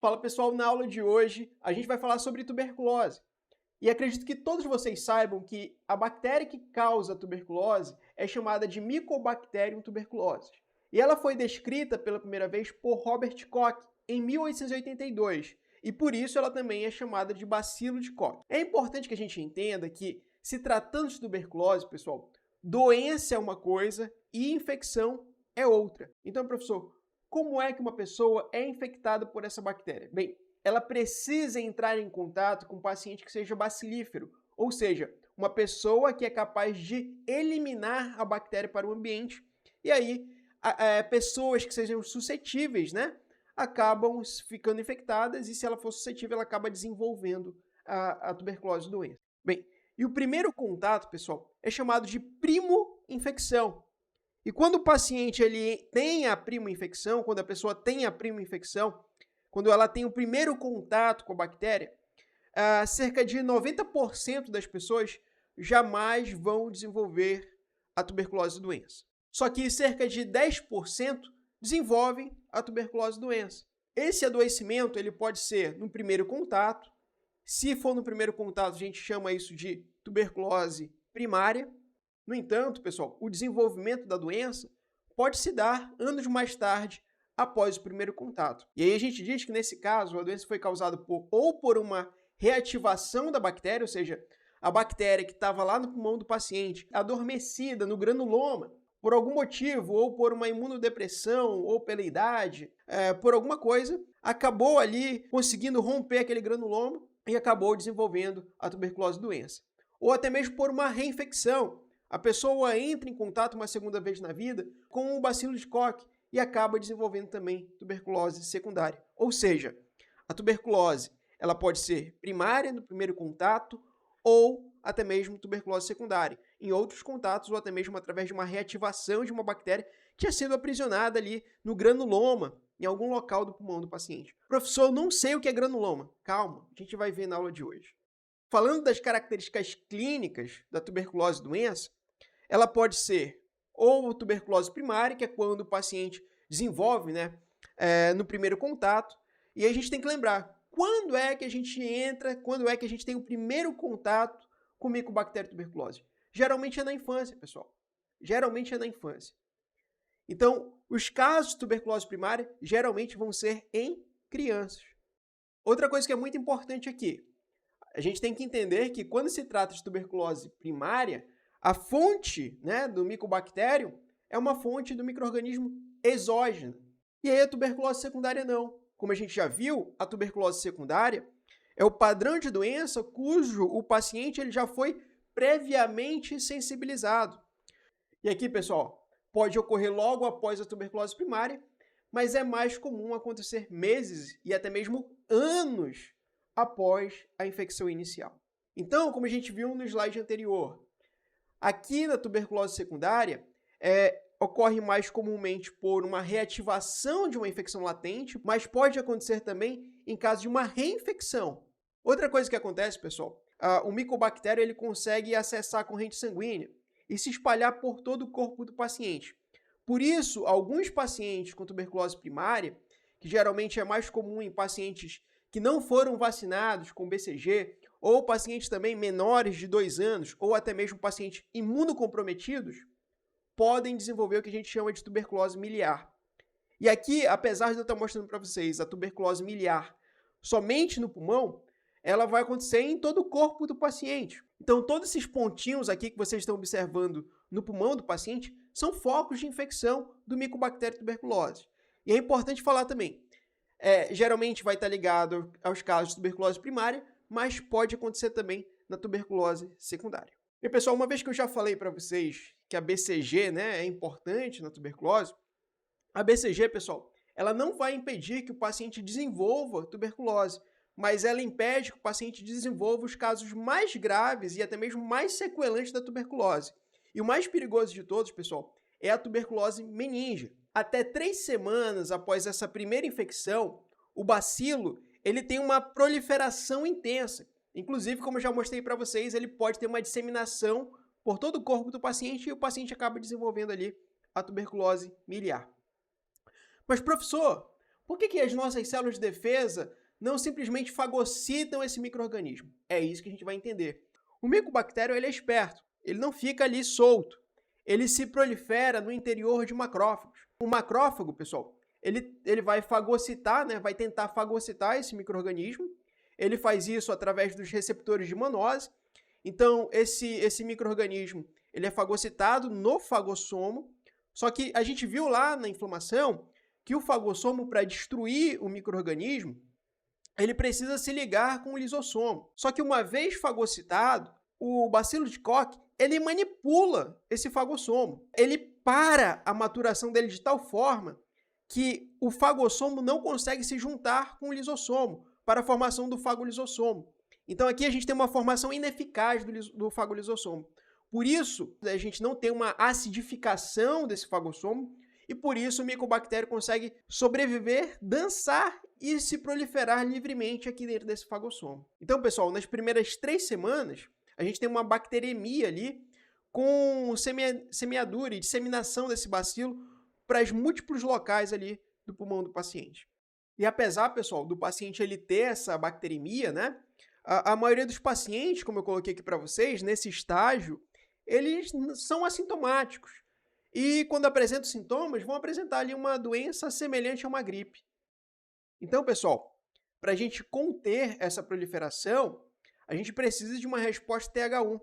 Fala pessoal, na aula de hoje a gente vai falar sobre tuberculose. E acredito que todos vocês saibam que a bactéria que causa a tuberculose é chamada de Mycobacterium tuberculosis. E ela foi descrita pela primeira vez por Robert Koch em 1882. E por isso ela também é chamada de bacilo de Koch. É importante que a gente entenda que, se tratando de tuberculose, pessoal, doença é uma coisa e infecção é outra. Então, professor, como é que uma pessoa é infectada por essa bactéria? Bem, ela precisa entrar em contato com um paciente que seja bacilífero, ou seja, uma pessoa que é capaz de eliminar a bactéria para o ambiente. E aí, pessoas que sejam suscetíveis, né, acabam ficando infectadas e se ela for suscetível, ela acaba desenvolvendo a tuberculose doença. Bem, e o primeiro contato, pessoal, é chamado de primo-infecção. E quando o paciente ele tem a primo-infecção, quando a pessoa tem a primo-infecção, quando ela tem o primeiro contato com a bactéria, cerca de 90% das pessoas jamais vão desenvolver a tuberculose doença. Só que cerca de 10% desenvolvem a tuberculose doença. Esse adoecimento ele pode ser no primeiro contato. Se for no primeiro contato, a gente chama isso de tuberculose primária. No entanto, pessoal, o desenvolvimento da doença pode se dar anos mais tarde, após o primeiro contato. E aí a gente diz que, nesse caso, a doença foi causada por uma reativação da bactéria, ou seja, a bactéria que estava lá no pulmão do paciente, adormecida no granuloma, por algum motivo, ou por uma imunodepressão, ou pela idade, por alguma coisa, acabou ali conseguindo romper aquele granuloma e acabou desenvolvendo a tuberculose doença. Ou até mesmo por uma reinfecção. A pessoa entra em contato uma segunda vez na vida com o bacilo de Koch e acaba desenvolvendo também tuberculose secundária. Ou seja, a tuberculose ela pode ser primária no primeiro contato ou até mesmo tuberculose secundária, em outros contatos ou até mesmo através de uma reativação de uma bactéria que tinha sido aprisionada ali no granuloma, em algum local do pulmão do paciente. Professor, eu não sei o que é granuloma. Calma, a gente vai ver na aula de hoje. Falando das características clínicas da tuberculose doença, ela pode ser ou tuberculose primária, que é quando o paciente desenvolve, né, no primeiro contato. E aí a gente tem que lembrar, quando é que a gente entra, quando é que a gente tem o primeiro contato com Mycobacterium tuberculose? Geralmente é na infância, pessoal. Geralmente é na infância. Então, os casos de tuberculose primária geralmente vão ser em crianças. Outra coisa que é muito importante aqui, a gente tem que entender que quando se trata de tuberculose primária, a fonte, né, do Mycobacterium é uma fonte do micro-organismo exógena. E aí a tuberculose secundária não. Como a gente já viu, a tuberculose secundária é o padrão de doença cujo o paciente ele já foi previamente sensibilizado. E aqui, pessoal, pode ocorrer logo após a tuberculose primária, mas é mais comum acontecer meses e até mesmo anos após a infecção inicial. Então, como a gente viu no slide anterior, aqui na tuberculose secundária, ocorre mais comumente por uma reativação de uma infecção latente, mas pode acontecer também em caso de uma reinfecção. Outra coisa que acontece, pessoal, o micobactério ele consegue acessar a corrente sanguínea e se espalhar por todo o corpo do paciente. Por isso, alguns pacientes com tuberculose primária, que geralmente é mais comum em pacientes que não foram vacinados com BCG, ou pacientes também menores de 2 anos, ou até mesmo pacientes imunocomprometidos, podem desenvolver o que a gente chama de tuberculose miliar. E aqui, apesar de eu estar mostrando para vocês a tuberculose miliar somente no pulmão, ela vai acontecer em todo o corpo do paciente. Então, todos esses pontinhos aqui que vocês estão observando no pulmão do paciente são focos de infecção do Mycobacterium tuberculose. E é importante falar também, geralmente vai estar ligado aos casos de tuberculose primária, mas pode acontecer também na tuberculose secundária. E pessoal, uma vez que eu já falei para vocês que a BCG, né, é importante na tuberculose, a BCG, pessoal, ela não vai impedir que o paciente desenvolva tuberculose, mas ela impede que o paciente desenvolva os casos mais graves e até mesmo mais sequelantes da tuberculose. E o mais perigoso de todos, pessoal, é a tuberculose meninge. Até 3 semanas após essa primeira infecção, o bacilo ele tem uma proliferação intensa. Inclusive, como eu já mostrei para vocês, ele pode ter uma disseminação por todo o corpo do paciente e o paciente acaba desenvolvendo ali a tuberculose miliar. Mas, professor, Por que as nossas células de defesa não simplesmente fagocitam esse micro-organismo? É isso que a gente vai entender. O micobactério ele é esperto, ele não fica ali solto. Ele se prolifera no interior de macrófagos. O macrófago, pessoal, ele vai fagocitar, né, vai tentar fagocitar esse micro-organismo. Ele faz isso através dos receptores de manose. Então, esse micro-organismo ele é fagocitado no fagossomo. Só que a gente viu lá na inflamação que o fagossomo, para destruir o micro-organismo, ele precisa se ligar com o lisossomo. Só que uma vez fagocitado, o bacilo de Koch, ele manipula esse fagossomo. Ele para a maturação dele de tal forma que o fagossomo não consegue se juntar com o lisossomo para a formação do fagolisossomo. Então aqui a gente tem uma formação ineficaz do fagolisossomo. Por isso, a gente não tem uma acidificação desse fagossomo e por isso o micobactério consegue sobreviver, dançar e se proliferar livremente aqui dentro desse fagossomo. Então, pessoal, nas primeiras 3 semanas, a gente tem uma bacteremia ali com semeadura e disseminação desse bacilo para os múltiplos locais ali do pulmão do paciente. E apesar, pessoal, do paciente ele ter essa bacteremia, né, a maioria dos pacientes, como eu coloquei aqui para vocês, nesse estágio, eles são assintomáticos. E quando apresentam sintomas, vão apresentar ali uma doença semelhante a uma gripe. Então, pessoal, para a gente conter essa proliferação, a gente precisa de uma resposta TH1,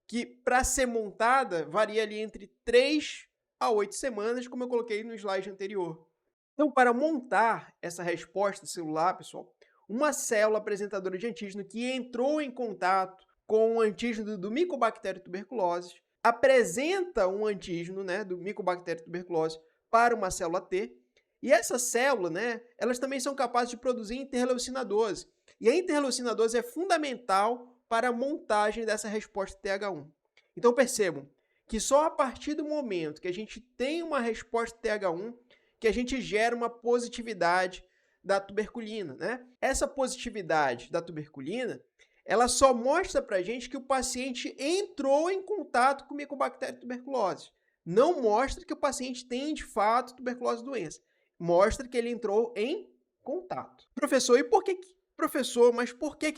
que para ser montada varia ali entre 3 a 8 semanas, como eu coloquei no slide anterior. Então, para montar essa resposta celular, pessoal, uma célula apresentadora de antígeno que entrou em contato com o antígeno do Mycobacterium tuberculosis apresenta um antígeno, né, do Mycobacterium tuberculosis para uma célula T, e essa célula, né, elas também são capazes de produzir interleucina 12. E a interleucina 12 é fundamental para a montagem dessa resposta TH1. Então percebam que só a partir do momento que a gente tem uma resposta TH1 que a gente gera uma positividade da tuberculina, né? Essa positividade da tuberculina, ela só mostra para a gente que o paciente entrou em contato com Mycobacterium tuberculosis. Não mostra que o paciente tem, de fato, tuberculose doença. Mostra que ele entrou em contato. Professor, e por que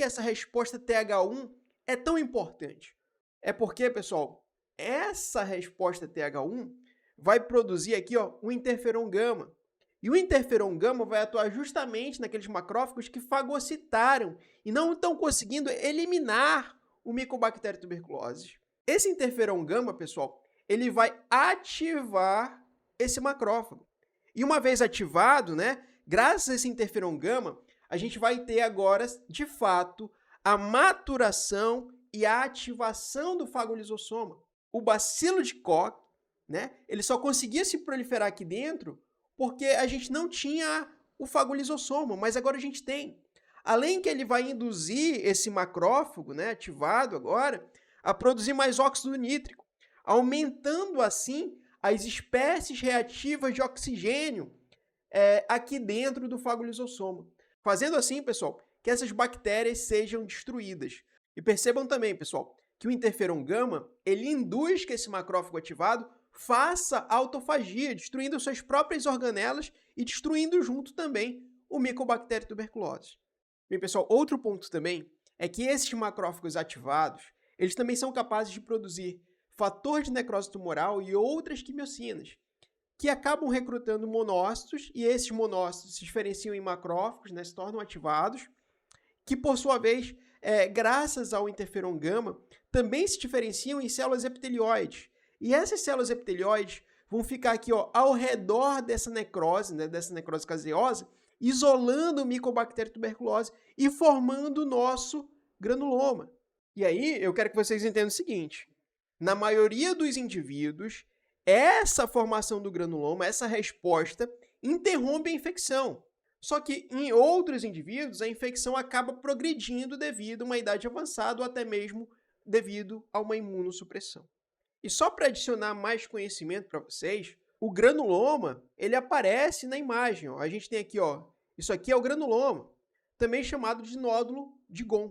essa resposta TH1 é tão importante? É porque, pessoal, essa resposta TH1 vai produzir aqui, ó, um interferon gama. E o interferon gama vai atuar justamente naqueles macrófagos que fagocitaram e não estão conseguindo eliminar o Mycobacterium tuberculosis. Esse interferon gama, pessoal, ele vai ativar esse macrófago. E uma vez ativado, né, graças a esse interferon gama, a gente vai ter agora, de fato, a maturação e a ativação do fagolisosoma. O bacilo de Koch, né, ele só conseguia se proliferar aqui dentro porque a gente não tinha o fagolisosoma, mas agora a gente tem. Além que ele vai induzir esse macrófago, né, ativado agora, a produzir mais óxido nítrico, aumentando assim as espécies reativas de oxigênio aqui dentro do fagolisosoma. Fazendo assim, pessoal, que essas bactérias sejam destruídas. E percebam também, pessoal, que o interferon gama, ele induz que esse macrófago ativado faça autofagia, destruindo suas próprias organelas e destruindo junto também o Mycobacterium tuberculosis. Bem, pessoal, outro ponto também é que esses macrófagos ativados, eles também são capazes de produzir fator de necrose tumoral e outras quimiocinas, que acabam recrutando monócitos, e esses monócitos se diferenciam em macrófagos, né, se tornam ativados, que por sua vez, graças ao interferon gama, também se diferenciam em células epitelioides. E essas células epitelioides vão ficar aqui, ó, ao redor dessa necrose, né, dessa necrose caseosa, isolando o Mycobacterium tuberculose e formando o nosso granuloma. E aí eu quero que vocês entendam o seguinte: na maioria dos indivíduos, essa formação do granuloma, essa resposta, interrompe a infecção. Só que em outros indivíduos, a infecção acaba progredindo devido a uma idade avançada ou até mesmo devido a uma imunossupressão. E só para adicionar mais conhecimento para vocês, o granuloma, ele aparece na imagem. Ó. A gente tem aqui, ó, isso aqui é o granuloma, também chamado de nódulo de Ghon.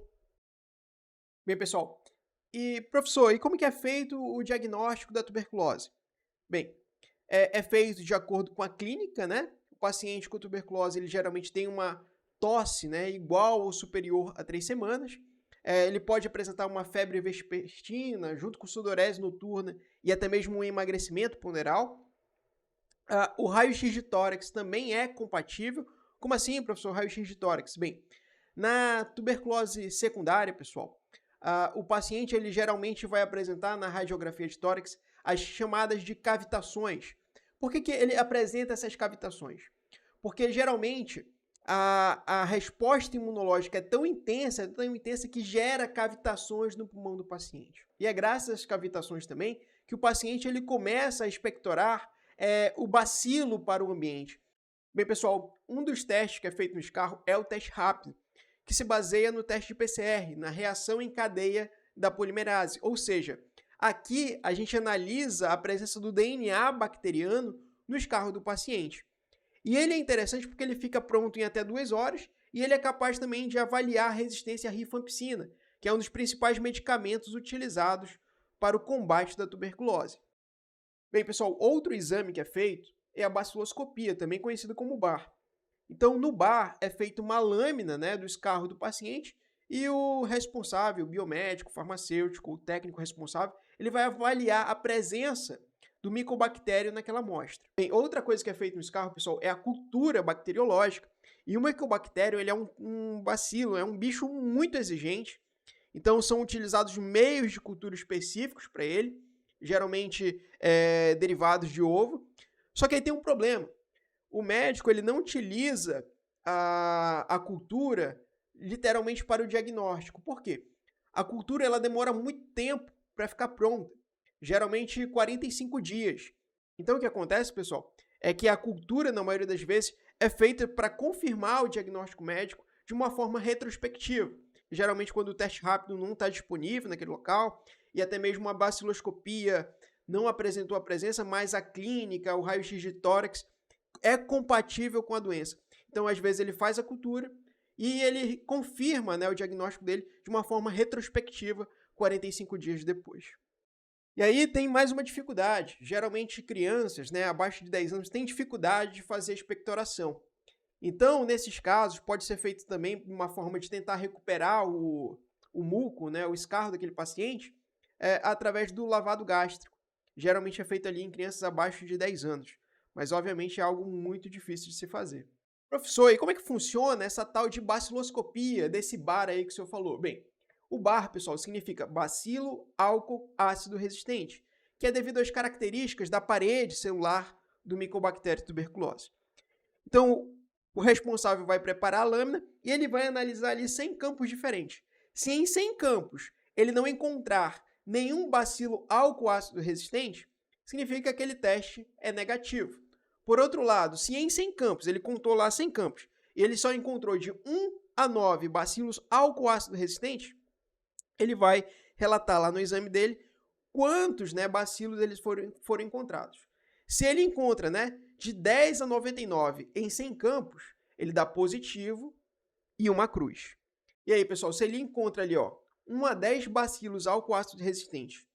Bem, pessoal, e professor, e como que é feito o diagnóstico da tuberculose? Bem, é feito de acordo com a clínica, né? paciente com tuberculose, ele geralmente tem uma tosse, né, igual ou superior a 3 semanas. Ele pode apresentar uma febre vespertina, junto com sudorese noturna e até mesmo um emagrecimento ponderal. O raio-x de tórax também é compatível. Como assim, professor, raio-x de tórax? Bem, na tuberculose secundária, pessoal, o paciente ele geralmente vai apresentar na radiografia de tórax as chamadas de cavitações. Por que ele apresenta essas cavitações? Porque geralmente a resposta imunológica é tão intensa que gera cavitações no pulmão do paciente. E é graças a essas cavitações também que o paciente ele começa a expectorar o bacilo para o ambiente. Bem, pessoal, um dos testes que é feito no escarro é o teste rápido, que se baseia no teste de PCR, na reação em cadeia da polimerase. Ou seja, aqui a gente analisa a presença do DNA bacteriano no escarro do paciente. E ele é interessante porque ele fica pronto em até 2 horas e ele é capaz também de avaliar a resistência à rifampicina, que é um dos principais medicamentos utilizados para o combate da tuberculose. Bem, pessoal, outro exame que é feito é a baciloscopia, também conhecida como BAR. Então, no BAR é feita uma lâmina, né, do escarro do paciente e o responsável, o biomédico, o farmacêutico, o técnico responsável, ele vai avaliar a presença do micobactério naquela amostra. Bem, outra coisa que é feita no escarro, pessoal, é a cultura bacteriológica. E o micobactério ele é um bacilo, é um bicho muito exigente. Então, são utilizados meios de cultura específicos para ele, geralmente derivados de ovo. Só que aí tem um problema. O médico ele não utiliza a cultura literalmente para o diagnóstico. Por quê? A cultura ela demora muito tempo para ficar pronta. Geralmente 45 dias. Então o que acontece, pessoal, é que a cultura, na maioria das vezes, é feita para confirmar o diagnóstico médico de uma forma retrospectiva. Geralmente quando o teste rápido não está disponível naquele local, e até mesmo a baciloscopia não apresentou a presença, mas a clínica, o raio-x de tórax, é compatível com a doença. Então, às vezes, ele faz a cultura e ele confirma, né, o diagnóstico dele de uma forma retrospectiva 45 dias depois. E aí tem mais uma dificuldade. Geralmente crianças, né, abaixo de 10 anos têm dificuldade de fazer expectoração. Então, nesses casos, pode ser feito também uma forma de tentar recuperar o muco, né, o escarro daquele paciente, através do lavado gástrico. Geralmente é feito ali em crianças abaixo de 10 anos. Mas, obviamente, é algo muito difícil de se fazer. Professor, e como é que funciona essa tal de baciloscopia, desse BAR aí que o senhor falou? Bem, o BAR, pessoal, significa bacilo álcool ácido resistente, que é devido às características da parede celular do micobactério tuberculose. Então, o responsável vai preparar a lâmina e ele vai analisar ali 100 campos diferentes. Se em 100 campos ele não encontrar nenhum bacilo álcool ácido resistente, significa que aquele teste é negativo. Por outro lado, se em 100 campos, ele contou lá 100 campos, e ele só encontrou de 1 a 9 bacilos álcool ácido resistentes, ele vai relatar lá no exame dele quantos, né, bacilos eles foram encontrados. Se ele encontra, né, de 10 a 99 em 100 campos, ele dá positivo e uma cruz. E aí, pessoal, se ele encontra ali, ó, 1 a 10 bacilos álcool ácido resistentes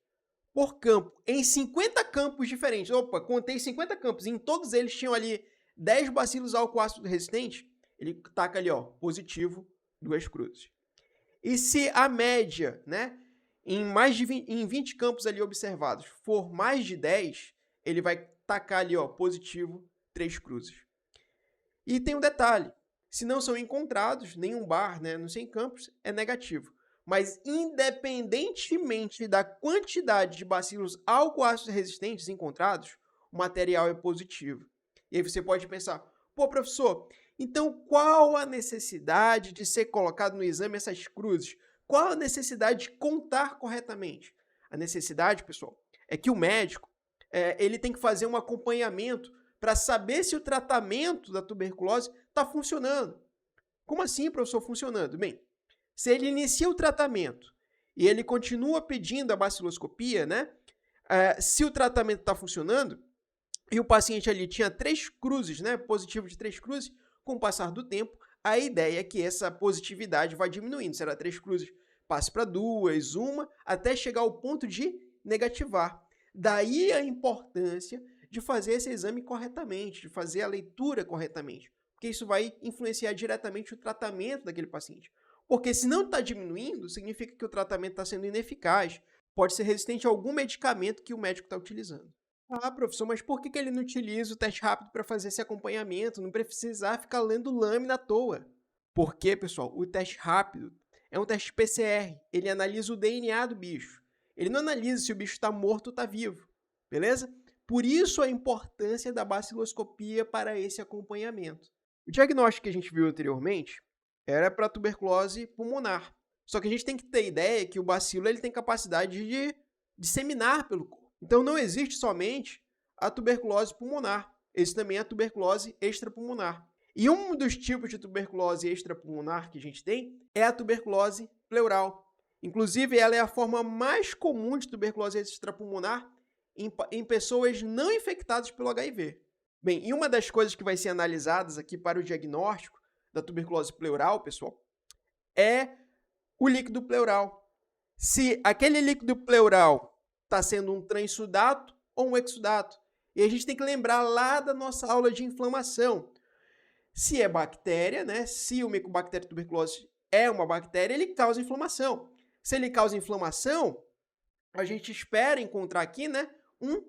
por campo, em 50 campos diferentes. Opa, contei 50 campos, e em todos eles tinham ali 10 bacilos álcool ácido resistentes. Ele taca ali, ó, positivo, 2 cruzes. E se a média, né, em 20 campos ali observados, for mais de 10, ele vai tacar ali, ó, positivo, 3 cruzes. E tem um detalhe, se não são encontrados nenhum BAR, né, nos 100 campos, é negativo. Mas independentemente da quantidade de bacilos álcool ácido resistentes encontrados, o material é positivo. E aí você pode pensar, pô, professor, então qual a necessidade de ser colocado no exame essas cruzes? Qual a necessidade de contar corretamente? A necessidade, pessoal, é que o médico ele tem que fazer um acompanhamento para saber se o tratamento da tuberculose está funcionando. Como assim, professor, funcionando? Bem, se ele inicia o tratamento e ele continua pedindo a baciloscopia, né? Se o tratamento está funcionando e o paciente ali tinha 3 cruzes, né? Positivo de 3 cruzes, com o passar do tempo, a ideia é que essa positividade vai diminuindo. Será 3 cruzes, passe para 2, 1, até chegar ao ponto de negativar. Daí a importância de fazer esse exame corretamente, de fazer a leitura corretamente, porque isso vai influenciar diretamente o tratamento daquele paciente. Porque se não está diminuindo, significa que o tratamento está sendo ineficaz, pode ser resistente a algum medicamento que o médico está utilizando. Ah, professor, mas por que ele não utiliza o teste rápido para fazer esse acompanhamento? Não precisar ficar lendo lâmina à toa. Porque, pessoal, o teste rápido é um teste PCR. Ele analisa o DNA do bicho. Ele não analisa se o bicho está morto ou está vivo. Beleza? Por isso a importância da baciloscopia para esse acompanhamento. O diagnóstico que a gente viu anteriormente era para tuberculose pulmonar. Só que a gente tem que ter ideia que o bacilo ele tem capacidade de disseminar pelo corpo. Então não existe somente a tuberculose pulmonar, existe também a tuberculose extrapulmonar. E um dos tipos de tuberculose extrapulmonar que a gente tem é a tuberculose pleural. Inclusive, ela é a forma mais comum de tuberculose extrapulmonar em pessoas não infectadas pelo HIV. Bem, e uma das coisas que vai ser analisadas aqui para o diagnóstico da tuberculose pleural, pessoal, é o líquido pleural. Se aquele líquido pleural está sendo um transudato ou um exudato. E a gente tem que lembrar lá da nossa aula de inflamação. Se é bactéria, né? Se o Mycobacterium tuberculose é uma bactéria, ele causa inflamação. Se ele causa inflamação, a gente espera encontrar aqui, né, um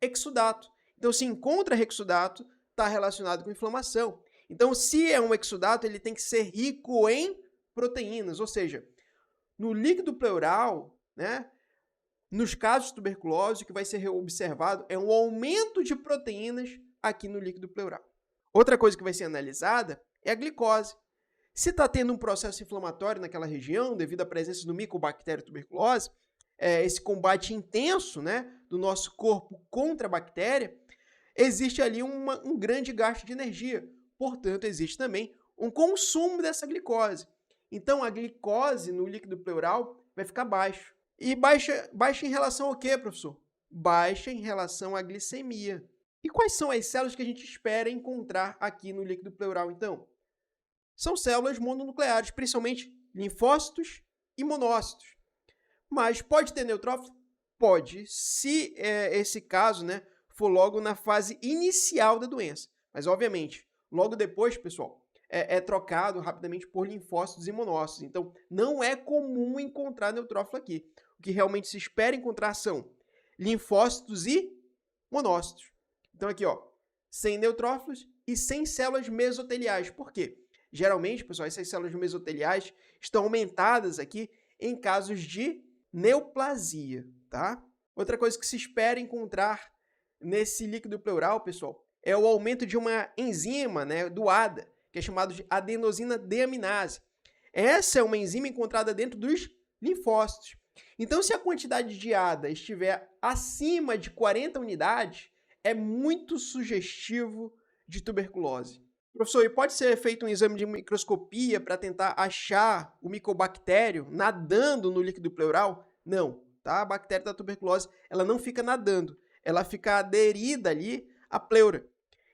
exudato. Então, se encontra exudato, está relacionado com inflamação. Então, se é um exudato, ele tem que ser rico em proteínas, ou seja, no líquido pleural, né, nos casos de tuberculose, o que vai ser observado é um aumento de proteínas aqui no líquido pleural. Outra coisa que vai ser analisada é a glicose. Se está tendo um processo inflamatório naquela região, devido à presença do Mycobacterium tuberculose, esse combate intenso, né, do nosso corpo contra a bactéria, existe ali um grande gasto de energia. Portanto, existe também um consumo dessa glicose. Então, a glicose no líquido pleural vai ficar baixa. E baixa em relação ao quê, professor? Baixa em relação à glicemia. E quais são as células que a gente espera encontrar aqui no líquido pleural, então? São células mononucleares, principalmente linfócitos e monócitos. Mas pode ter neutrófilo? Pode, se esse caso, né, for logo na fase inicial da doença. Mas, obviamente, logo depois, pessoal, é trocado rapidamente por linfócitos e monócitos. Então, não é comum encontrar neutrófilo aqui. O que realmente se espera encontrar são linfócitos e monócitos. Então, aqui, ó, sem neutrófilos e sem células mesoteliais. Por quê? Geralmente, pessoal, essas células mesoteliais estão aumentadas aqui em casos de neoplasia, tá? Outra coisa que se espera encontrar nesse líquido pleural, pessoal, é o aumento de uma enzima, né, do ADA, que é chamado de adenosina deaminase. Essa é uma enzima encontrada dentro dos linfócitos. Então, se a quantidade de ADA estiver acima de 40 unidades, é muito sugestivo de tuberculose. Professor, e pode ser feito um exame de microscopia para tentar achar o micobactério nadando no líquido pleural? Não, tá? A bactéria da tuberculose, ela não fica nadando, ela fica aderida ali à pleura.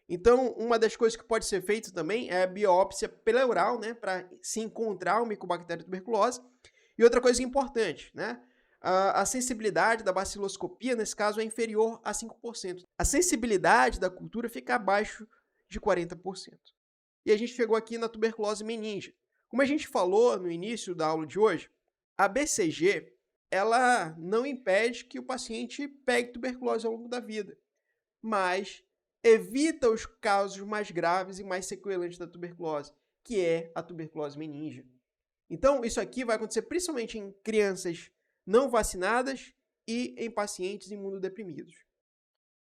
Então, uma das coisas que pode ser feita também é a biópsia pleural, né, para se encontrar o Mycobacterium tuberculose. E outra coisa importante, né, a sensibilidade da baciloscopia, nesse caso, é inferior a 5%. A sensibilidade da cultura fica abaixo de 40%. E a gente chegou aqui na tuberculose meningia. Como a gente falou no início da aula de hoje, a BCG, ela não impede que o paciente pegue tuberculose ao longo da vida, mas evita os casos mais graves e mais sequelantes da tuberculose, que é a tuberculose meningia. Então, isso aqui vai acontecer principalmente em crianças não vacinadas e em pacientes imunodeprimidos.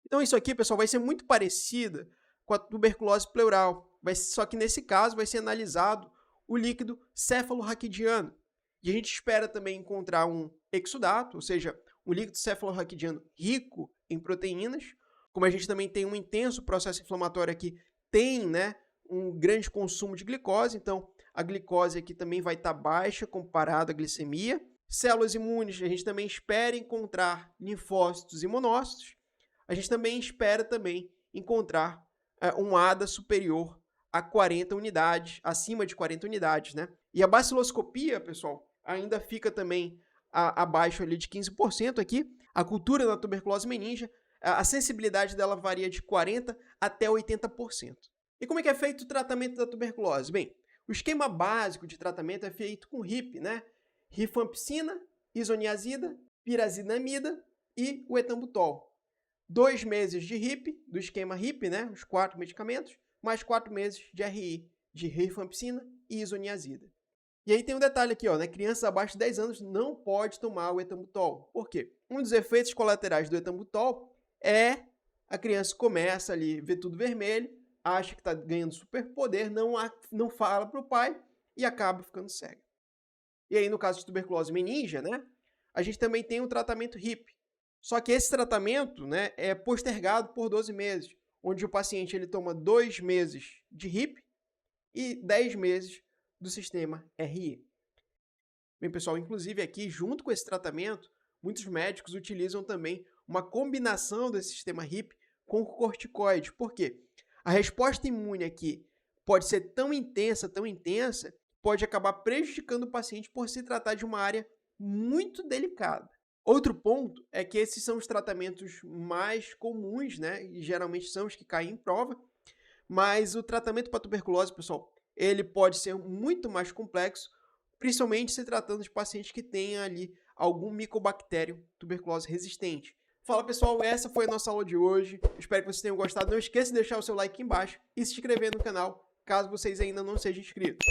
Então, isso aqui, pessoal, vai ser muito parecida com a tuberculose pleural, só que nesse caso vai ser analisado o líquido cefalorraquidiano. E a gente espera também encontrar um exudato, ou seja, um líquido cefalorraquidiano rico em proteínas. Como a gente também tem um intenso processo inflamatório aqui, tem, né, um grande consumo de glicose, então a glicose aqui também vai estar baixa comparado à glicemia. Células imunes, a gente também espera encontrar linfócitos e monócitos. A gente também espera encontrar um ADA superior a 40 unidades, acima de 40 unidades, né? E a baciloscopia, pessoal, ainda fica também abaixo ali de 15% aqui. A cultura da tuberculose meningia, a sensibilidade dela varia de 40% até 80%. E como é que é feito o tratamento da tuberculose? Bem, o esquema básico de tratamento é feito com RIP, né? Rifampicina, isoniazida, pirazinamida e o etambutol. 2 meses de RIP, do esquema RIP, né? Os 4 medicamentos, mais 4 meses de RI, de rifampicina e isoniazida. E aí tem um detalhe aqui, ó, né? Crianças abaixo de 10 anos não pode tomar o etambutol. Por quê? Um dos efeitos colaterais do etambutol é a criança começa ali, vê tudo vermelho, acha que está ganhando superpoder, não fala para o pai e acaba ficando cega. E aí, no caso de tuberculose meningia, né, a gente também tem um tratamento RIP. Só que esse tratamento, né, é postergado por 12 meses, onde o paciente ele toma 2 meses de RIP e 10 meses do sistema RI. Bem, pessoal, inclusive aqui, junto com esse tratamento, muitos médicos utilizam também uma combinação desse sistema RIP com o corticoide. Por quê? A resposta imune aqui pode ser tão intensa, pode acabar prejudicando o paciente por se tratar de uma área muito delicada. Outro ponto é que esses são os tratamentos mais comuns, né? E geralmente são os que caem em prova, mas o tratamento para tuberculose, pessoal, ele pode ser muito mais complexo, principalmente se tratando de pacientes que tenham ali algum micobactério tuberculose resistente. Fala pessoal, essa foi a nossa aula de hoje. Espero que vocês tenham gostado. Não esqueça de deixar o seu like aqui embaixo e se inscrever no canal, caso vocês ainda não sejam inscritos.